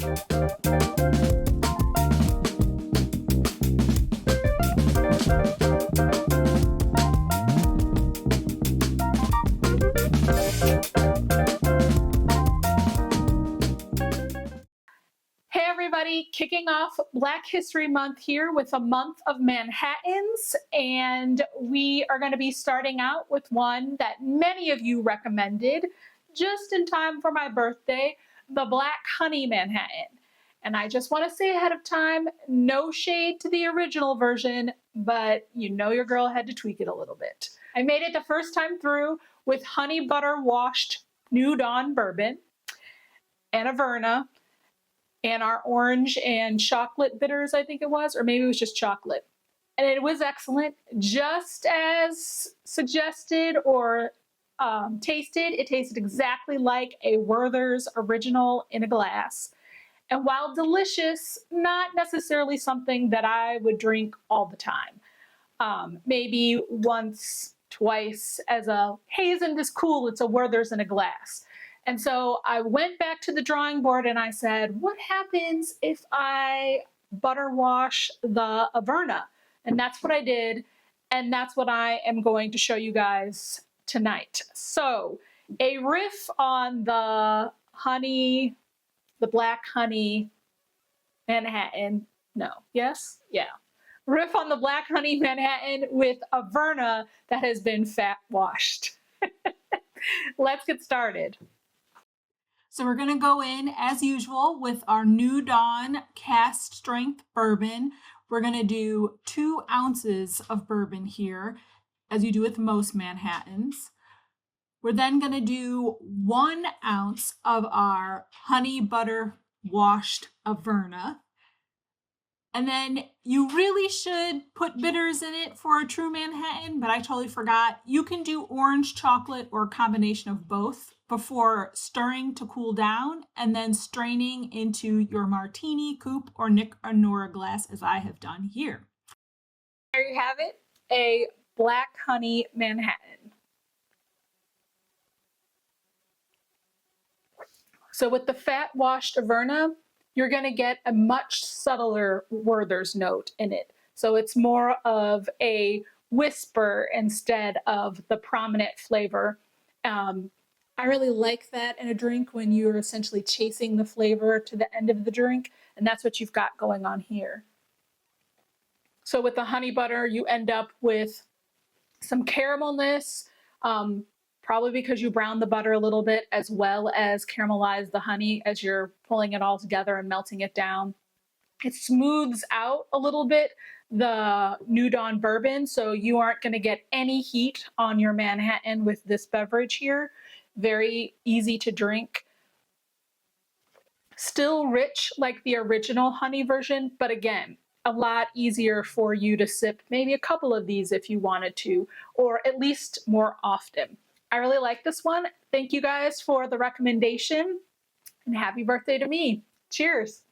Hey everybody, kicking off Black History Month here with a month of Manhattans, and we are going to be starting out with one that many of you recommended just in time for my birthday, the Black Honey Manhattan. And I just want to say ahead of time, no shade to the original version, but you know your girl had to tweak it a little bit. I made it the first time through with honey butter washed New Dawn bourbon and Averna, and our orange and chocolate bitters, I think it was, or maybe it was just chocolate. And it was excellent, just as suggested or tasted. It tasted exactly like a Werther's original in a glass. And while delicious, not necessarily something that I would drink all the time. Maybe once, twice as a, hey, isn't this cool? It's a Werther's in a glass. And so I went back to the drawing board and I said, what happens if I butter wash the Averna? And that's what I did. And that's what I am going to show you guys tonight. So a riff on the honey, the Black Honey Manhattan. No, yes? Yeah. Riff on the Black Honey Manhattan with Averna that has been fat washed. Let's get started. So we're going to go in as usual with our New Dawn cast strength bourbon. We're going to do 2 ounces of bourbon here, as you do with most Manhattans. We're then going to do 1 ounce of our honey butter washed Averna. And then you really should put bitters in it for a true Manhattan, but I totally forgot. You can do orange chocolate or a combination of both before stirring to cool down and then straining into your martini, coupe, or Nick and Nora glass as I have done here. There you have it, a Black Honey Manhattan. So with the fat washed Averna, you're going to get a much subtler Werther's note in it. So it's more of a whisper instead of the prominent flavor. I really like that in a drink when you're essentially chasing the flavor to the end of the drink, and that's what you've got going on here. So with the honey butter, you end up with some caramelness, probably because you brown the butter a little bit as well as caramelize the honey as you're pulling it all together and melting it down. It smooths out a little bit the New Dawn bourbon, so you aren't going to get any heat on your Manhattan with this beverage here. Very easy to drink. Still rich like the original honey version, but again, a lot easier for you to sip maybe a couple of these if you wanted to, or at least more often. I really like this one. Thank you guys for the recommendation, and happy birthday to me. Cheers.